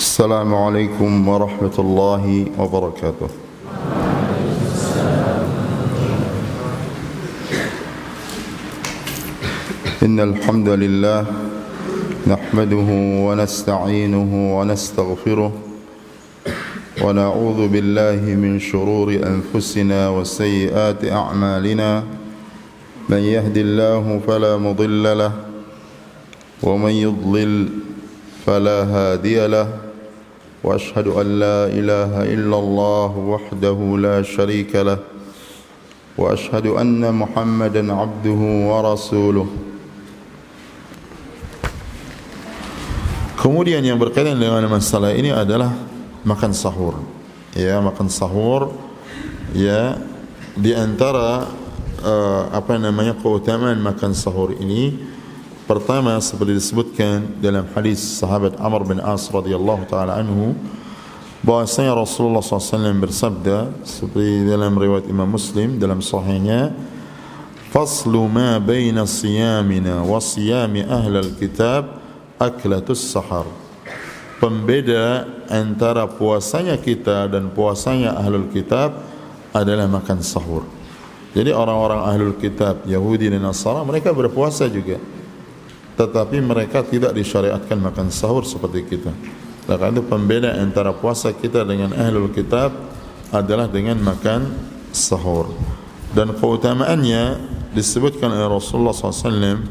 السلام عليكم ورحمة الله وبركاته. إن الحمد لله نحمده ونستعينه ونستغفره ونعوذ بالله من شرور أنفسنا وسيئات أعمالنا من يهد الله فلا مضل له ومن يضلل فلا هادي له وأشهد أن لا إله إلا الله وحده لا شريك له وأشهد أن محمدا عبده ورسوله. Kemudian yang berkaitan dengan masalah ini adalah makan sahur. Ya, makan sahur ya, di antara keutamaan makan sahur ini, pertama seperti disebutkan dalam hadis sahabat Amr bin As radhiyallahu taala anhu, bahwasanya Rasulullah SAW bersabda seperti dalam riwayat Imam Muslim dalam sahihnya, faslu ma baina siyamina wa siyami ahlal kitab aklatus sahar. Pembeda antara puasanya kita dan puasanya ahlul kitab adalah makan sahur. Jadi orang-orang ahlul kitab, Yahudi dan Nasara, mereka berpuasa juga, tetapi mereka tidak disyariatkan makan sahur seperti kita. Karena itu pembeda antara puasa kita dengan ahlul kitab adalah dengan makan sahur. Dan keutamaannya disebutkan oleh Rasulullah SAW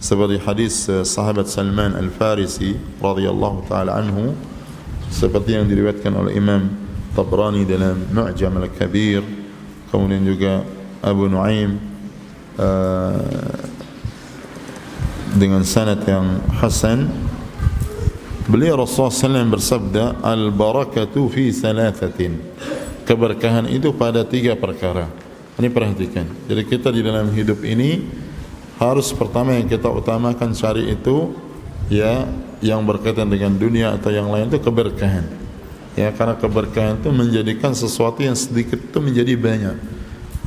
seperti hadis sahabat Salman Al-Farisi radhiyallahu taala anhu, seperti yang diriwayatkan oleh Imam Tabrani dalam Mu'jam Al-Kabir, kemudian juga Abu Nuaim dengan sanad yang hasan. Beliau Rasulullah SAW bersabda, al-barakatu fi thalathatin. Keberkahan itu pada 3 perkara. Ini perhatikan. Jadi kita di dalam hidup ini harus pertama yang kita utamakan cari itu ya, yang berkaitan dengan dunia atau yang lain itu keberkahan. Ya, karena keberkahan itu menjadikan sesuatu yang sedikit itu menjadi banyak.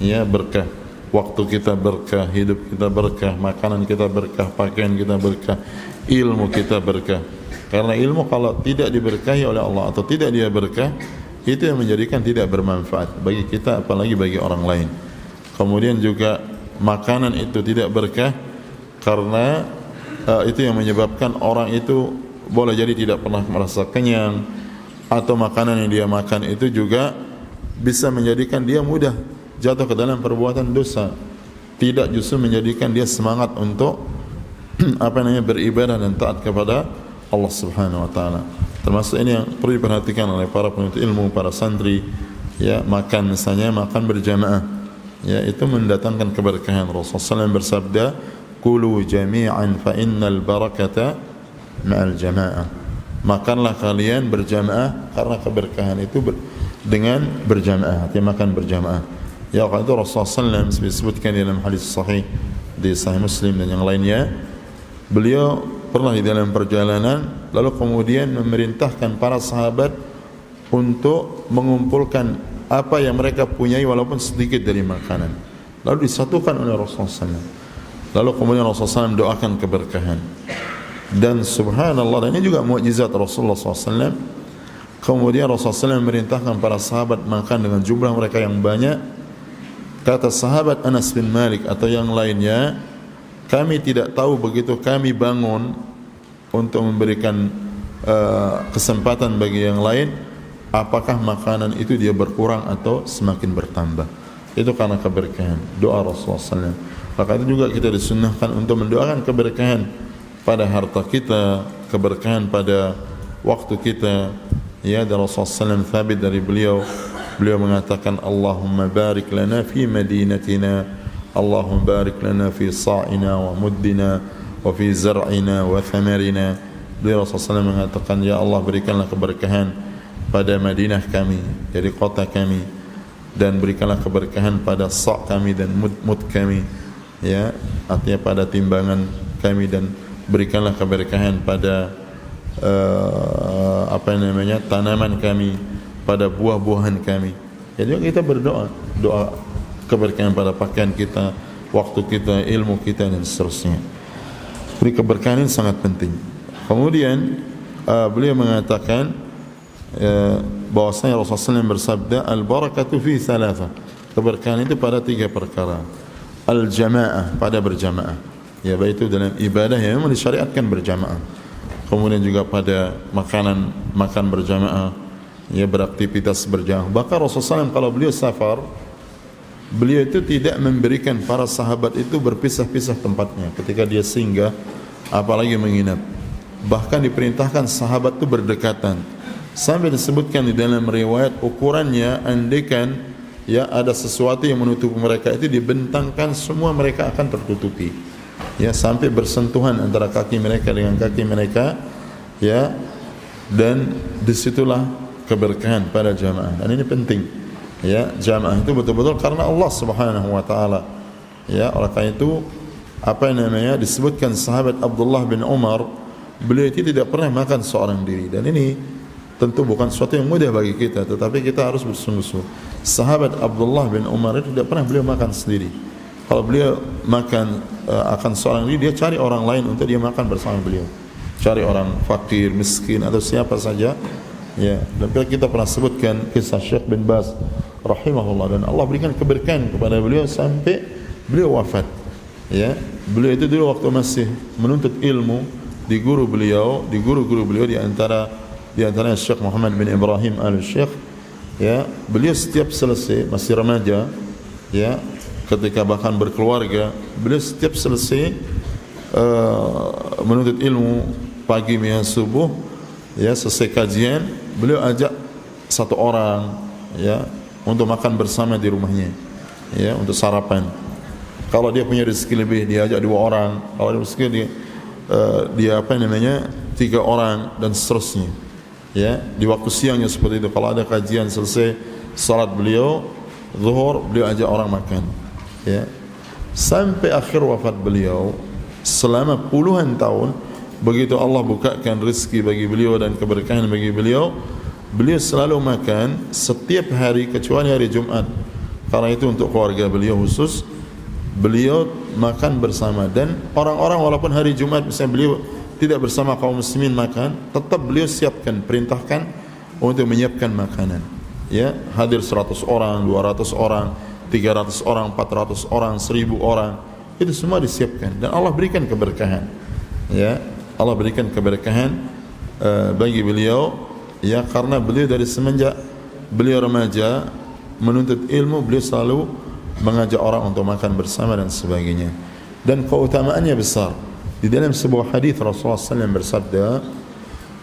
Ya, berkah. Waktu kita berkah, hidup kita berkah, makanan kita berkah, pakaian kita berkah, ilmu kita berkah. Karena ilmu kalau tidak diberkahi oleh Allah atau tidak dia berkah, itu yang menjadikan tidak bermanfaat bagi kita apalagi bagi orang lain. Kemudian juga makanan itu tidak berkah karena itu yang menyebabkan orang itu boleh jadi tidak pernah merasa kenyang, atau makanan yang dia makan itu juga bisa menjadikan dia mudah jatuh ke dalam perbuatan dosa, tidak justru menjadikan dia semangat untuk beribadah dan taat kepada Allah Subhanahu wa taala. Termasuk ini yang perlu diperhatikan oleh para penuntut ilmu, para santri, ya, makan misalnya makan berjamaah, ya, itu mendatangkan keberkahan. Rasulullah SAW bersabda, kulu jami'an fa innal barakata ma'al jama'ah. Makanlah kalian berjamaah karena keberkahan itu dengan berjamaah, artinya makan berjamaah. Ya, kalau itu Rasulullah SAW disebutkan dalam hadis sahih di Sahih Muslim dan yang lainnya, beliau pernah di dalam perjalanan lalu kemudian memerintahkan para sahabat untuk mengumpulkan apa yang mereka punyai walaupun sedikit dari makanan, lalu disatukan oleh Rasulullah SAW. Lalu kemudian Rasulullah SAW doakan keberkahan. Dan subhanallah, dan ini juga mukjizat Rasulullah SAW. Kemudian Rasulullah SAW memerintahkan para sahabat makan dengan jumlah mereka yang banyak. Kata sahabat Anas bin Malik atau yang lainnya, kami tidak tahu begitu kami bangun untuk memberikan kesempatan bagi yang lain, apakah makanan itu dia berkurang atau semakin bertambah. Itu karena keberkahan doa Rasulullah SAW. Maka itu juga kita disunnahkan untuk mendoakan keberkahan pada harta kita, keberkahan pada waktu kita. Ya, dari Rasulullah SAW thabit dari beliau mengatakan, Allahumma barik lana fi madinatina, Allahumma barik lana fi sa'ina wa muddina wa fi zar'ina wa thamarina. Beliau Rasulullah SAW mengatakan, ya Allah, berikanlah keberkahan pada Madinah kami, jadi kota kami, dan berikanlah keberkahan pada sa' kami dan mud kami, ya, artinya pada timbangan kami, dan berikanlah keberkahan pada tanaman kami, pada buah-buahan kami. Jadi kita berdoa, doa keberkahan pada pakaian kita, waktu kita, ilmu kita, dan seterusnya. Jadi keberkahan ini sangat penting. Kemudian beliau mengatakan bahwasanya Rasulullah SAW bersabda, al-barakatu fi thalatha, keberkahan itu pada 3 perkara. Al-jamaah, pada berjamaah, ya baik itu dalam ibadah yang memang disyariatkan berjamaah, kemudian juga pada makan berjamaah, ya beraktivitas berjamaah. Bahkan Rasulullah SAW kalau beliau safar, beliau itu tidak memberikan para sahabat itu berpisah-pisah tempatnya ketika dia singgah, apalagi menginap. Bahkan diperintahkan sahabat itu berdekatan, sampai disebutkan di dalam riwayat ukurannya, andaikan ya ada sesuatu yang menutupi mereka itu dibentangkan, semua mereka akan tertutupi, ya sampai bersentuhan antara kaki mereka dengan kaki mereka, ya. Dan disitulah keberkahan pada jamaah, dan ini penting, ya. Jamaah itu betul-betul karena Allah Subhanahu wa taala, ya. Oleh karena itu disebutkan sahabat Abdullah bin Umar, beliau itu tidak pernah makan seorang diri, dan ini tentu bukan sesuatu yang mudah bagi kita, tetapi kita harus bersungguh-sungguh. Sahabat Abdullah bin Umar itu tidak pernah beliau makan sendiri. Kalau beliau makan akan seorang diri, dia cari orang lain untuk dia makan bersama beliau, cari orang fakir, miskin atau siapa saja, ya. Dan kita pernah sebutkan kisah Syekh bin Baz rahimahullah, dan Allah berikan keberkahan kepada beliau sampai beliau wafat, ya. Beliau itu dulu waktu masih menuntut ilmu di guru-guru beliau, di antaranya Syekh Muhammad bin Ibrahim al-Syekh, ya. Beliau setiap selesai, masih remaja, ya, ketika bahkan berkeluarga, beliau setiap selesai menuntut ilmu pagi menjelang subuh, ya, selesai kajian, beliau ajak satu orang, ya, untuk makan bersama di rumahnya, ya, untuk sarapan. Kalau dia punya rezeki lebih, dia ajak 2 orang. Kalau dia rezeki dia 3 orang, dan seterusnya, ya. Di waktu siangnya seperti itu, kalau ada kajian selesai salat beliau zuhur, beliau ajak orang makan, ya. Sampai akhir wafat beliau, selama puluhan tahun, begitu Allah bukakan rezeki bagi beliau dan keberkahan bagi beliau, beliau selalu makan setiap hari kecuali hari Jumat. Karena itu untuk keluarga beliau khusus, beliau makan bersama. Dan orang-orang walaupun hari Jumat misalnya beliau tidak bersama kaum muslimin makan, tetap beliau siapkan, perintahkan untuk menyiapkan makanan, ya. Hadir 100 orang, 200 orang, 300 orang, 400 orang, 1000 orang, itu semua disiapkan. Dan Allah berikan keberkahan, ya. Allah berikan keberkahan bagi beliau, ya, karena beliau dari semenjak beliau remaja menuntut ilmu, beliau selalu mengajak orang untuk makan bersama dan sebagainya. Dan keutamaannya besar. Di dalam sebuah hadis Rasulullah SAW bersabda,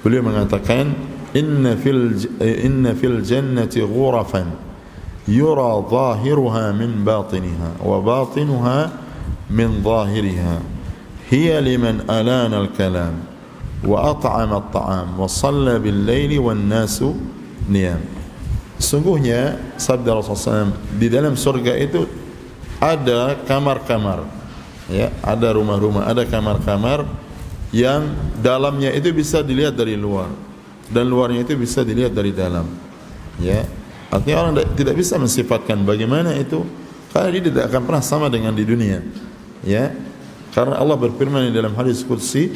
beliau mengatakan, inna fil jannati ghurafan yura zahiruha min batiniha wa batinuha min zahiriha hiya liman alana al-kalam wa at'ama at-ta'am wa shalla bil-laili wan nasu niyam. Sungguhnya sabda Rasulullah SAW, di dalam surga itu ada kamar-kamar, ya, ada rumah-rumah, ada kamar-kamar yang dalamnya itu bisa dilihat dari luar dan luarnya itu bisa dilihat dari dalam, ya. Artinya orang tidak bisa mensifatkan bagaimana itu, karena dia tidak akan pernah sama dengan di dunia, ya. Karena Allah berfirman di dalam hadis qudsi,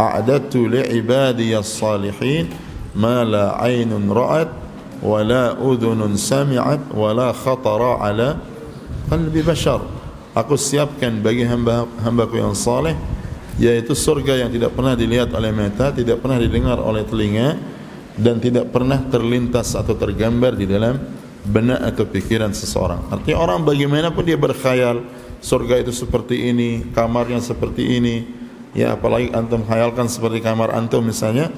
a'dadtu li'ibadiyas salihin ma la 'ainun ra'at wala udhunun sami'at wala khatara ala qalbi bashar. Aku siapkan bagi hamba-hambaku yang saleh, yaitu surga yang tidak pernah dilihat oleh mata, tidak pernah didengar oleh telinga, dan tidak pernah terlintas atau tergambar di dalam benak atau pikiran seseorang. Artinya orang bagaimanapun dia berkhayal surga itu seperti ini, kamarnya seperti ini, ya, apalagi antum khayalkan seperti kamar antum misalnya,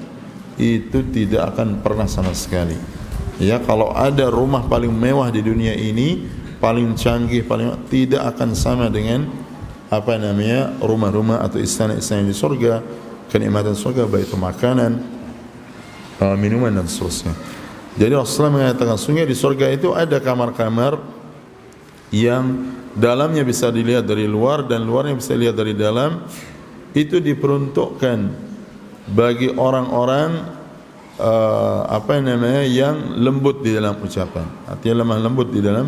itu tidak akan pernah sama sekali. Ya, kalau ada rumah paling mewah di dunia ini, paling canggih, tidak akan sama dengan rumah-rumah atau istana-istana di surga, kenikmatan surga, baik itu makanan, minuman dan seterusnya. Jadi Rasulullah mengatakan, sungguh di surga itu ada kamar-kamar yang dalamnya bisa dilihat dari luar dan luarnya bisa dilihat dari dalam. Itu diperuntukkan bagi orang-orang yang lembut di dalam ucapan, artinya lemah lembut di dalam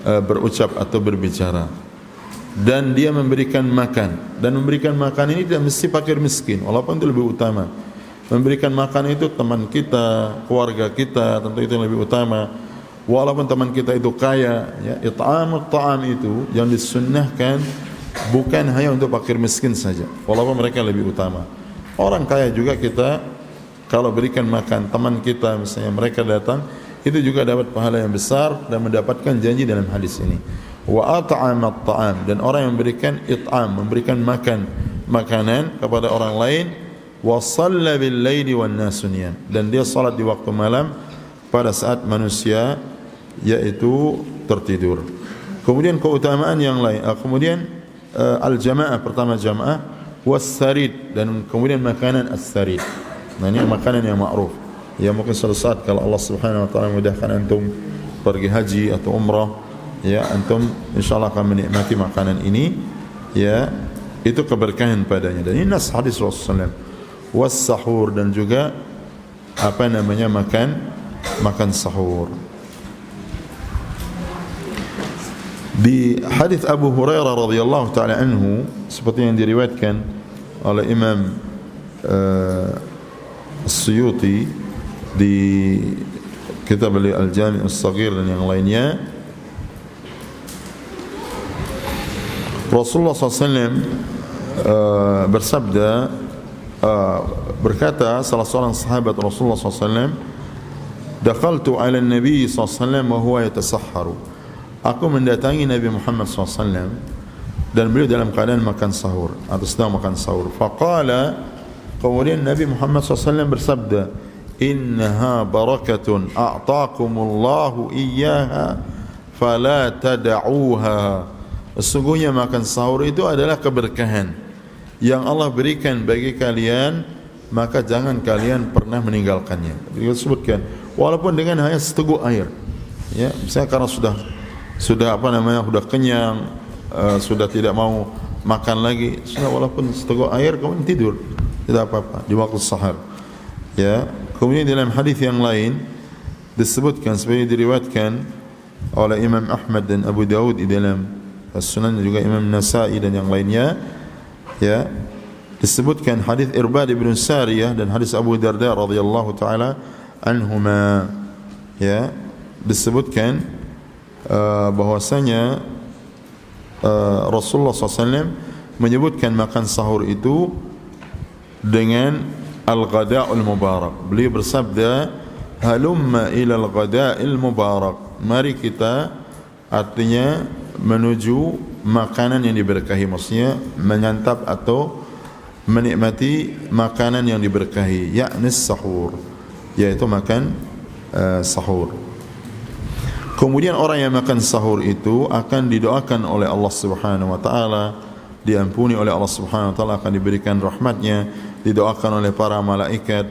berucap atau berbicara. Dan dia memberikan makan, dan memberikan makan ini tidak mesti fakir miskin, walaupun itu lebih utama. memberikan makan itu teman kita, keluarga kita, tentu itu yang lebih utama. Walaupun teman kita itu kaya, ya, it'amut ta'am itu yang disunnahkan bukan hanya untuk fakir miskin saja, walaupun mereka lebih utama. Orang kaya juga kita kalau berikan makan teman kita, misalnya mereka datang, itu juga dapat pahala yang besar dan mendapatkan janji dalam hadis ini. Wa at'amat ta'am, dan orang yang memberikan it'am, memberikan makanan kepada orang lain, wa shalla bil laili wan nasu niyam, dan dia salat di waktu malam pada saat manusia yaitu tertidur. Kemudian keutamaan yang lain, kemudian al-jamaah, pertama jamaah, was-sarid, dan kemudian makanan as-sarid. Nah, ini makanan yang ma'ruf. Ya, mungkin suatu saat kalau Allah Subhanahu wa taala mudahkan antum pergi haji atau umrah, ya, antum insyaallah akan menikmati makanan ini, ya, itu keberkahan padanya. Dan ini nas hadis Rasulullah SAW. Was-sahur, dan juga apa namanya makan sahur. Di hadis Abu Hurairah radhiyallahu taala anhu, seperti yang diriwayatkan oleh Imam As-Suyuti di kitab Al-Jami' As-Saghir dan yang lainnya, Rasulullah SAW bersabda, berkata salah seorang sahabat Rasulullah SAW, "Dakhaltu 'ala an-nabi SAW wa huwa yatasahharu." Aku mendatangi Nabi Muhammad SAW dan beliau dalam keadaan makan sahur atau sedang makan sahur. Faqala, kemudian Nabi Muhammad SAW bersabda, "Innaha barakatun a'taakumullahu iyyaha fala tada'uha." Sesungguhnya makan sahur itu adalah keberkahan yang Allah berikan bagi kalian, maka jangan kalian pernah meninggalkannya. Beliau sebutkan walaupun dengan hanya seteguk air, ya, misalnya karena sudah sudah kenyang, sudah tidak mau makan lagi, sudah walaupun seteguk air kemudian tidur, tidak apa-apa di waktu sahar. Ya, kemudian dalam hadis yang lain disebutkan seperti diriwayatkan oleh Imam Ahmad dan Abu Daud di dalam As-Sunan, juga Imam Nasa'i dan yang lainnya, ya, disebutkan hadis Irbad bin Sariyah dan hadis Abu Darda radhiyallahu taala anhuma, ya, disebutkan bahwasanya Rasulullah SAW menyebutkan makan sahur itu dengan al-ghada'ul mubarak. Beliau bersabda, "Halumma ila al-ghada'il mubarak." Mari kita, artinya menuju makanan yang diberkahi, maksudnya menyantap atau menikmati makanan yang diberkahi, yakni sahur, yaitu makan sahur. Kemudian orang yang makan sahur itu akan didoakan oleh Allah Subhanahu wa taala, diampuni oleh Allah Subhanahu wa taala, akan diberikan rahmatnya, didoakan oleh para malaikat.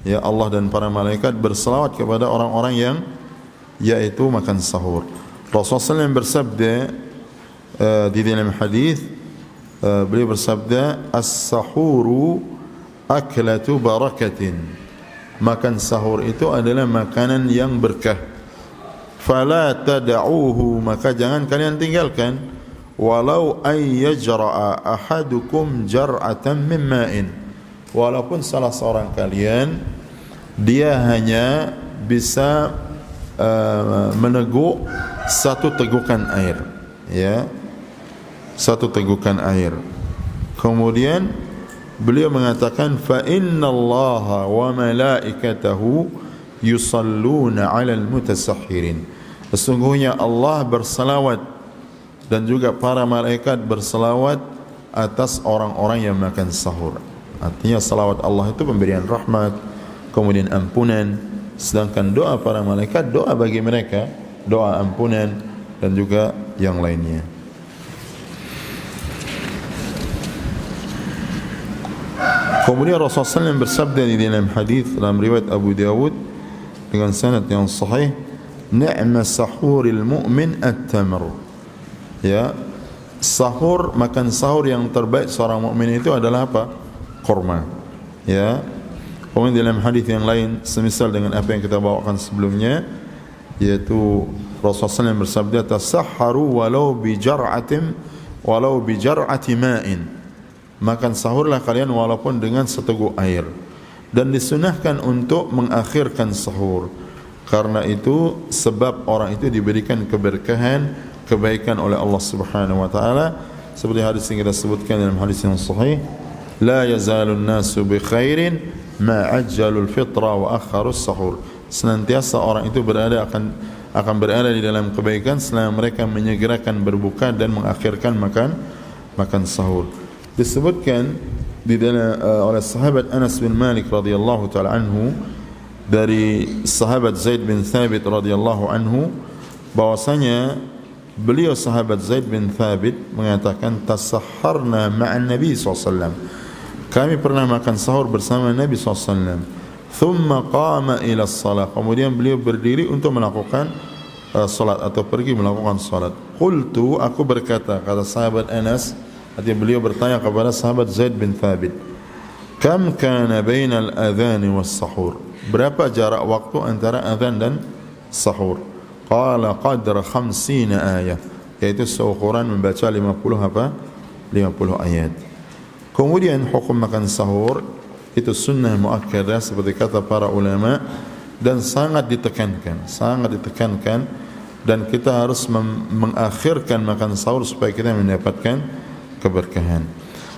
Ya, Allah dan para malaikat berselawat kepada orang-orang yang yaitu makan sahur. Rasulullah SAW bersabda di dalam hadis, beliau bersabda, "As-sahuru aklatu barakatin." Makan sahur itu adalah makanan yang berkah. Fala tada'uhu, maka jangan kalian tinggalkan, walau ay yajra'a ahadukum jar'atan min ma'in, walaupun salah seorang kalian dia hanya bisa meneguk satu tegukan air, ya, satu tegukan air. Kemudian beliau mengatakan, fa innallaha wa malaikatahu yusalluna 'alal mutasahhirin. Sesungguhnya Allah bersalawat dan juga para malaikat bersalawat atas orang-orang yang makan sahur. Artinya salawat Allah itu pemberian rahmat, kemudian ampunan, sedangkan doa para malaikat doa bagi mereka, doa ampunan dan juga yang lainnya. Kemudian Rasulullah SAW bersabda di dalam hadis dalam riwayat Abu Dawud dengan sanad yang sahih, "Ni'ma sahuril mu'min at-tamr." Ya, sahur, makan sahur yang terbaik seorang mukmin itu adalah apa? Kurma. Ya. Kemudian dalam hadis yang lain semisal dengan apa yang kita bawakan sebelumnya, yaitu Rasulullah SAW bersabda, "Tasahharu walau bi jar'ati ma'in." Makan sahurlah kalian walaupun dengan seteguk air. dan disunahkan untuk mengakhirkan sahur. Karena itu sebab orang itu diberikan keberkahan, kebaikan oleh Allah Subhanahu wa taala, seperti hadis yang kita sebutkan dalam hadis yang sahih, la yazalun nasu bi khairin ma ajjalul fitra wa akharus sahur. Senantiasa orang itu akan berada di dalam kebaikan selama mereka menyegerakan berbuka dan mengakhirkan makan sahur. Disebutkan di dalam oleh sahabat Anas bin Malik radhiyallahu taala anhu dari sahabat Zaid bin Thabit radhiyallahu anhu bahwasanya beliau sahabat Zaid bin Thabit mengatakan tasahharna ma'an Nabi SAW. Kami pernah makan sahur bersama Nabi SAW. Thumma qama ila salat. Kemudian beliau berdiri untuk melakukan salat atau pergi melakukan salat. Qultu, aku berkata, kata sahabat Anas, artinya beliau bertanya kepada sahabat Zaid bin Thabit, kam kana bainal adhan was sahur? Berapa jarak waktu antara azan dan sahur? Qala qadra 50 ayat, yaitu seukuran membaca 50 ayat. Kemudian hukum makan sahur itu sunnah muakkadah seperti kata para ulama, dan sangat ditekankan dan kita harus mengakhirkan makan sahur supaya kita mendapatkan keberkahan.